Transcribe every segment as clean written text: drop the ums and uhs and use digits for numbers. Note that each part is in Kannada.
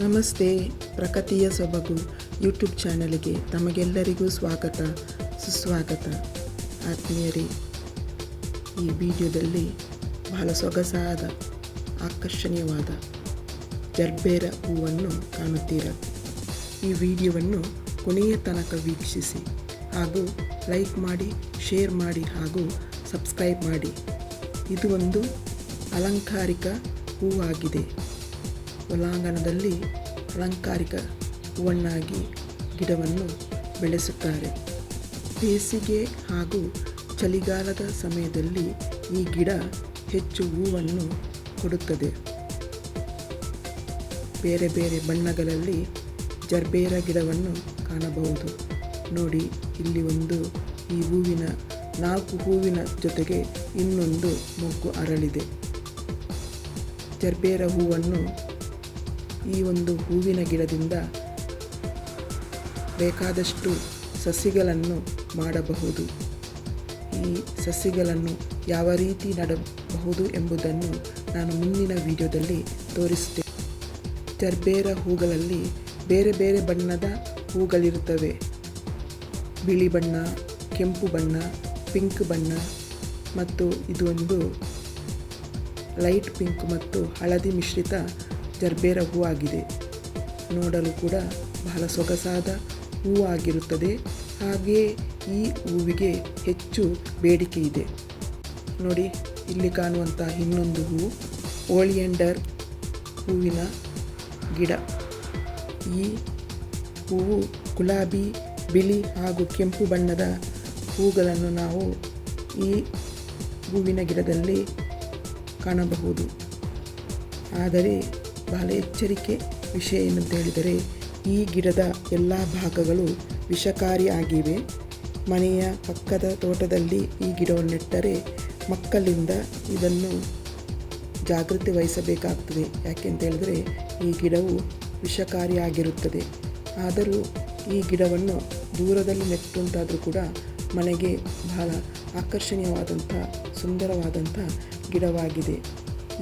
ನಮಸ್ತೆ. ಪ್ರಕೃತಿಯ ಸೊಬಗು ಯೂಟ್ಯೂಬ್ ಚಾನಲ್ಗೆ ತಮಗೆಲ್ಲರಿಗೂ ಸ್ವಾಗತ ಸುಸ್ವಾಗತ. ಆತ್ಮೀಯರೇ, ಈ ವಿಡಿಯೋದಲ್ಲಿ ಬಹಳ ಸೊಗಸಾದ ಆಕರ್ಷಣೀಯವಾದ ಜರ್ಬೇರ ಹೂವನ್ನು ಕಾಣುತ್ತೀರಾ. ಈ ವಿಡಿಯೋವನ್ನು ಕೊನೆಯ ತನಕ ವೀಕ್ಷಿಸಿ ಹಾಗೂ ಲೈಕ್ ಮಾಡಿ, ಶೇರ್ ಮಾಡಿ ಹಾಗೂ ಸಬ್ಸ್ಕ್ರೈಬ್ ಮಾಡಿ. ಇದು ಒಂದು ಅಲಂಕಾರಿಕ ಹೂವಾಗಿದೆ. ಒಳಾಂಗಣದಲ್ಲಿ ಅಲಂಕಾರಿಕ ಹೂವನ್ನಾಗಿ ಗಿಡವನ್ನು ಬೆಳೆಸುತ್ತಾರೆ. ಬೇಸಿಗೆ ಹಾಗೂ ಚಳಿಗಾಲದ ಸಮಯದಲ್ಲಿ ಈ ಗಿಡ ಹೆಚ್ಚು ಹೂವನ್ನು ಕೊಡುತ್ತದೆ. ಬೇರೆ ಬೇರೆ ಬಣ್ಣಗಳಲ್ಲಿ ಜರ್ಬೇರ ಗಿಡವನ್ನು ಕಾಣಬಹುದು. ನೋಡಿ, ಇಲ್ಲಿ ಈ ಹೂವಿನ 4 ಹೂವಿನ ಜೊತೆಗೆ ಇನ್ನೊಂದು ಮೊಗ್ಗು ಅರಳಿದೆ. ಜರ್ಬೇರ ಹೂವನ್ನು ಈ ಒಂದು ಹೂವಿನ ಗಿಡದಿಂದ ಬೇಕಾದಷ್ಟು ಸಸಿಗಳನ್ನು ಮಾಡಬಹುದು. ಈ ಸಸಿಗಳನ್ನು ಯಾವ ರೀತಿ ನೆಡಬಹುದು ಎಂಬುದನ್ನು ನಾನು ಮುಂದಿನ ವಿಡಿಯೋದಲ್ಲಿ ತೋರಿಸುತ್ತೇನೆ. ಜರ್ಬೇರ ಹೂಗಳಲ್ಲಿ ಬೇರೆ ಬೇರೆ ಬಣ್ಣದ ಹೂಗಳಿರುತ್ತವೆ. ಬಿಳಿ ಬಣ್ಣ, ಕೆಂಪು ಬಣ್ಣ, ಪಿಂಕ್ ಬಣ್ಣ ಮತ್ತು ಇದು ಒಂದು ಲೈಟ್ ಪಿಂಕ್ ಮತ್ತು ಹಳದಿ ಮಿಶ್ರಿತ ಜರ್ಬೇರ ಹೂವಾಗಿದೆ. ನೋಡಲು ಕೂಡ ಬಹಳ ಸೊಗಸಾದ ಹೂವಾಗಿರುತ್ತದೆ. ಹಾಗೆಯೇ ಈ ಹೂವಿಗೆ ಹೆಚ್ಚು ಬೇಡಿಕೆ ಇದೆ. ನೋಡಿ, ಇಲ್ಲಿ ಕಾಣುವಂಥ ಇನ್ನೊಂದು ಹೂವು ಓಲಿಯಂಡರ್ ಹೂವಿನ ಗಿಡ. ಈ ಹೂವು ಗುಲಾಬಿ, ಬಿಳಿ ಹಾಗೂ ಕೆಂಪು ಬಣ್ಣದ ಹೂಗಳನ್ನು ನಾವು ಈ ಹೂವಿನ ಗಿಡದಲ್ಲಿ ಕಾಣಬಹುದು. ಆದರೆ ಬಹಳ ಎಚ್ಚರಿಕೆ ವಿಷಯ ಏನಂತ ಹೇಳಿದರೆ, ಈ ಗಿಡದ ಎಲ್ಲ ಭಾಗಗಳು ವಿಷಕಾರಿಯಾಗಿವೆ. ಮನೆಯ ಪಕ್ಕದ ತೋಟದಲ್ಲಿ ಈ ಗಿಡವನ್ನು ನೆಟ್ಟರೆ ಮಕ್ಕಳಿಂದ ಇದನ್ನು ಜಾಗೃತಿ ವಹಿಸಬೇಕಾಗ್ತದೆ. ಯಾಕೆಂತ ಹೇಳಿದರೆ ಈ ಗಿಡವು ವಿಷಕಾರಿಯಾಗಿರುತ್ತದೆ. ಆದರೂ ಈ ಗಿಡವನ್ನು ದೂರದಲ್ಲಿ ನೆಟ್ಟುಂಟಾದರೂ ಕೂಡ ಮನೆಗೆ ಬಹಳ ಆಕರ್ಷಣೀಯವಾದಂಥ ಸುಂದರವಾದಂಥ ಗಿಡವಾಗಿದೆ.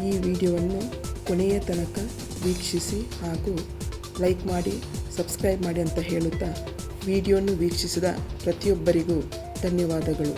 ಈ ವಿಡಿಯೋವನ್ನು ಕೊನೆಯ ತನಕ ವೀಕ್ಷಿಸಿ ಹಾಗೂ ಲೈಕ್ ಮಾಡಿ, ಸಬ್ಸ್ಕ್ರೈಬ್ ಮಾಡಿ ಅಂತ ಹೇಳುತ್ತಾ ವಿಡಿಯೋವನ್ನು ವೀಕ್ಷಿಸಿದ ಪ್ರತಿಯೊಬ್ಬರಿಗೂ ಧನ್ಯವಾದಗಳು.